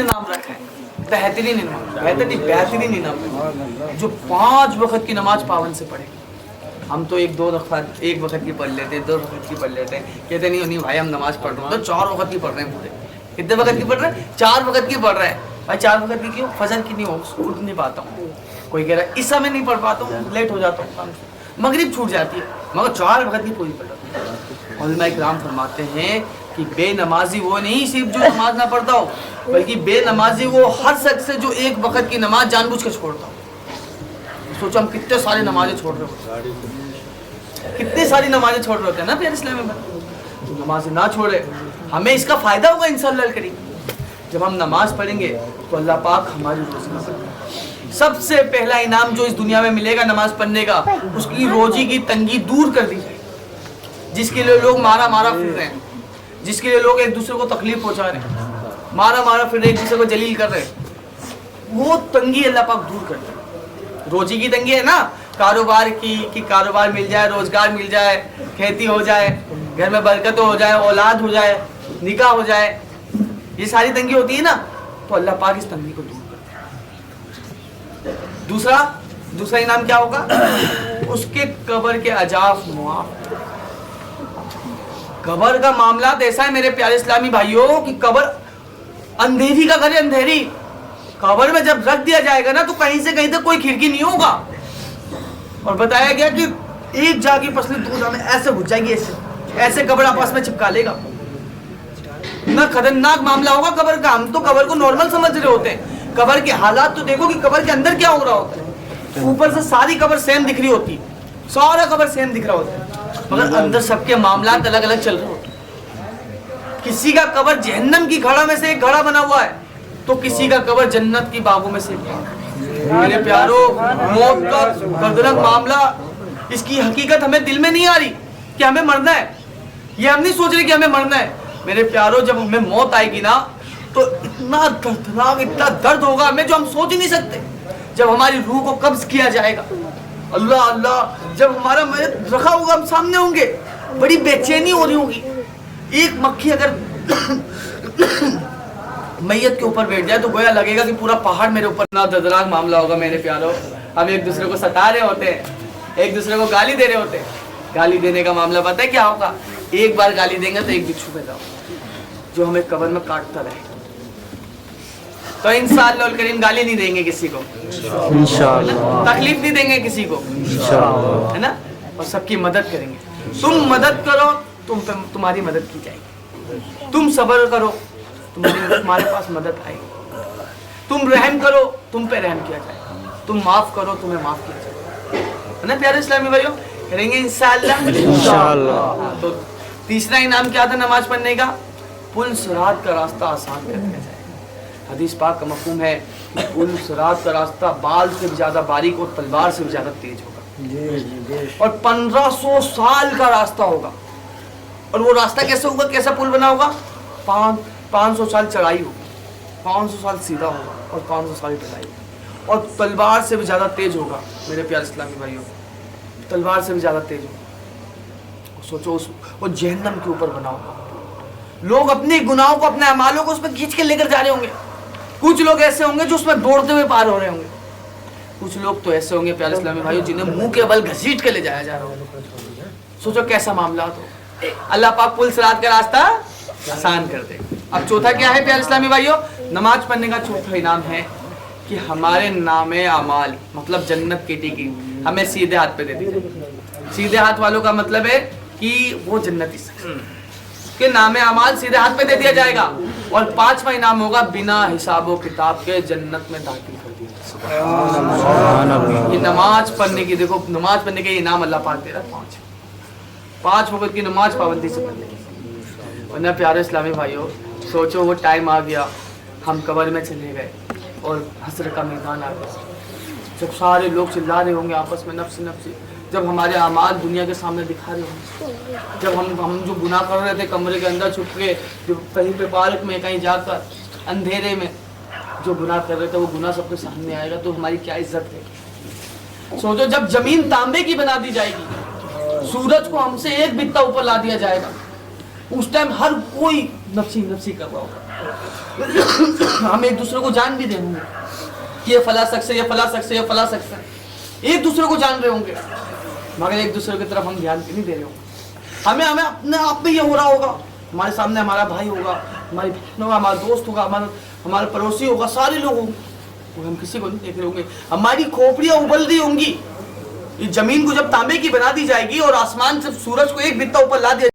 इनाम रखा है, बेहतरीन इनाम, बेहतरीन इनाम है, जो 5 वक्त की नमाज पाबंद से पढ़े। हम तो एक वक्त की पढ़ लेते, 2 वक्त की पढ़ लेते हैं, कहते नहीं भाई हम नमाज पढ़ रहे हैं तो 4 वक्त की पढ़ रहे हैं पूरे। कितने वक्त की पढ़ रहे हैं? 4 वक्त की पढ़ रहे हैं भाई। 4 वक्त की क्यों? फजर की नहीं उठ नहीं पाता हूँ, कोई कह रहा है इस समय नहीं पढ़ पाता हूँ, लेट हो जाता हूँ काम से, मगरिब छूट जाती है, मगर 4 वक्त की पूरी पढ़ जाती है। उलमा इकराम फरमाते हैं कि बेनमाजी वो नहीं सिर्फ जो नमाज ना पढ़ता हो, बल्कि बेनमाजी वो हर शख्स से जो 1 वक्त की नमाज जानबूझ के छोड़ता हो। सोचो हम कितने सारी नमाजें छोड़ रहे होते हैं, कितनी सारी नमाजें छोड़ रहे होते हैं ना प्यारे इस्लामी भाई। तो नमाज ना छोड़े, हमें इसका फ़ायदा होगा इंशाअल्लाह करीम। जब हम नमाज पढ़ेंगे तो अल्लाह पाक हमारी रोज़ी करेगा। सबसे पहला इनाम जो इस दुनिया में मिलेगा नमाज पढ़ने का, उसकी रोजी की तंगी दूर कर दी जाएगी। जिसके लिए लोग मारा फिर रहे हैं, जिसके लिए लोग एक दूसरे को तकलीफ पहुंचा रहे हैं, मारा फिर एक दूसरे को जलील कर रहे हैं, वो तंगी अल्लाह पाक दूर कर दे। रोजी की तंगी है ना, कारोबार की कारोबार मिल जाए, रोजगार मिल जाए, खेती हो जाए, घर में बरकत हो जाए, औलाद हो जाए, निकाह हो जाए, ये सारी तंगी होती है ना, तो अल्लाह पाक इस तंगी को दूर करता है। दूसरा इनाम क्या होगा? उसके कब्र के अजाब मुआफ। कब्र का मामला तो ऐसा है मेरे प्यारे इस्लामी भाइयों कि कब्र अंधेरी का घर है, अंधेरी। कब्र में जब रख दिया जाएगा ना तो कहीं से कहीं तक कोई खिड़की नहीं होगा, और बताया गया कि एक जा की पसली दूसरा में ऐसे घुस जाएगी, ऐसे कब्र आपस में चिपका लेगा। ना खतरनाक मामला होगा कब्र का। हम तो कब्र को नॉर्मल समझ रहे होते हैं, कब्र के हालात तो देखो कि कब्र के अंदर क्या हो रहा होता है। ऊपर से सारी कब्र सेम दिख रही होती, सारा कब्र सेम दिख रहा होता है, मगर अंदर सबके मामलात अलग अलग चल रहे होते हैं। किसी का कब्र जहन्नम की घड़ा में से एक घड़ा बना हुआ है, तो किसी का कब्र जन्नत की बागों में से एक। मेरे प्यारो, मौत का दर्दनाक मामला, इसकी हकीकत हमें दिल में नहीं आ रही कि हमें मरना है। ये हम नहीं सोच रहे कि हमें मरना है। मेरे प्यारो, जब हमें मौत आएगी ना तो इतना दर्दनाक, इतना दर्द होगा हमें जो हम सोच ही नहीं सकते। जब हमारी रूह को कब्ज किया जाएगा, अल्लाह अल्लाह, जब हमारा मैयत रखा होगा, हम सामने होंगे, बड़ी बेचैनी हो रही होगी। एक मक्खी अगर मैयत के ऊपर बैठ जाए तो गोया लगेगा कि पूरा पहाड़ मेरे ऊपर। ना दर्दनाक मामला होगा मेरे प्यारो। हम एक दूसरे को सता रहे होते हैं, एक दूसरे को गाली दे रहे होते हैं। गाली देने का मामला पता है क्या होगा? एक बार गाली देंगे तो एक बिच्छू पैदा होगा जो हमें कब्र में काटता रहेगा। तो इंशाअल्लाह करीम गाली नहीं देंगे किसी को, इंशाअल्लाह तकलीफ नहीं देंगे किसी को, इंशाअल्लाह, है ना, और सबकी मदद करेंगे। तुम मदद करो, तुम्हारी मदद की जाएगी। तुम सब्र करो, तुम्हारे पास मदद आएगी। तुम रहम करो, तुम पे रहम किया जाएगा। तुम माफ करो, तुम्हें माफ किया जाएगा, है ना प्यारे इस्लामी भाइयों। करेंगे इंशाअल्लाह। तो तीसरा इनाम क्या था नमाज पढ़ने का? पुल सिरात का रास्ता आसान कर दिया जाएगा। हदीस पाक का मफ़हूम है कि पुल सिरात का रास्ता बाल से भी ज़्यादा बारीक और तलवार से भी ज़्यादा तेज होगा, और 1500 साल का रास्ता होगा। और वो रास्ता कैसे होगा, कैसा पुल बना होगा? 500 साल चढ़ाई होगी, 500 साल सीधा होगा, और 500 साल चढ़ाई होगी, और तलवार से भी ज़्यादा तेज होगा। मेरे प्यारे इस्लामी भाइयों, तलवार से भी ज़्यादा तेज होगा। सोचो वो जहन्नम के ऊपर बना होगा। लोग अपने गुनाहों को, अपने अमालों को उसमें खींच के लेकर जा रहे होंगे। कुछ लोग ऐसे होंगे जो उसमें दौड़ते हुए पार हो रहे होंगे। कुछ लोग तो ऐसे होंगे प्यारे इस्लामी भाइयों जिन्हें मुंह के बल घसीट के ले जाया जा रहा होगा। सोचो कैसा मामला हो। अल्लाह पाक पुल सिरात का रास्ता आसान कर दे। अब चौथा क्या है प्यारे इस्लामी भाइयों? नमाज पढ़ने का चौथा इनाम है कि हमारे नामे अमाल, मतलब जन्नत की टिकट हमें सीधे हाथ पे दे दी जाए। सीधे हाथ वालों का मतलब है कि वो जन्नती के नामे अमाल सीधे हाथ पे दे दिया जाएगा। और 5वां इनाम होगा बिना हिसाबो किताब के जन्नत में दाखिल कर दिया। ये नमाज पढ़ने की, देखो नमाज पढ़ने के इनाम अल्लाह पाक दे रहा है। 5 वक्त की नमाज पाबंदी से पढ़ने की। और ना प्यारे इस्लामी भाइयों, सोचो वो टाइम आ गया, हम कब्र में चले गए और हसर का मैदान आ गया, जब सारे लोग चिल्ला रहे होंगे आपस में नफ्सी नफ्सी, जब हमारे अमाल दुनिया के सामने दिखा रहे होंगे, जब हम जो गुनाह कर रहे थे कमरे के अंदर छुप के, जो कहीं पे पार्क में कहीं जाकर अंधेरे में जो गुनाह कर रहे थे, वो गुनाह सबके सामने आएगा तो हमारी क्या इज्जत है। सोचो जब जमीन तांबे की बना दी जाएगी, सूरज को हमसे एक बित्ता ऊपर ला दिया जाएगा, उस टाइम हर कोई नफ्सी नफ्सी कर रहा होगा। ہم ایک دوسرے کو جان بھی دیں گے کہ یہ فلاں شخص ہے، یہ فلاں شخص ہے، یہ فلاں شخص ہے، ایک دوسرے کو جان رہے ہوں گے، مگر ایک دوسرے کی طرف ہم دھیان نہیں دے رہے ہوں گے۔ ہمیں اپنے آپ میں یہ ہو رہا ہوگا، ہمارے سامنے ہمارا بھائی ہوگا، ہماری بہن ہوگا، ہمارا دوست ہوگا، ہمارا پڑوسی ہوگا، سارے لوگ ہوں گے، اور ہم کسی کو نہیں دیکھ رہے ہوں گے، ہماری کھوپڑیاں ابل رہی ہوں گی۔ اس زمین کو جب تانبے کی بنا دی جائے گی اور آسمان سے سورج کو ایک بتا اوپر لا دیا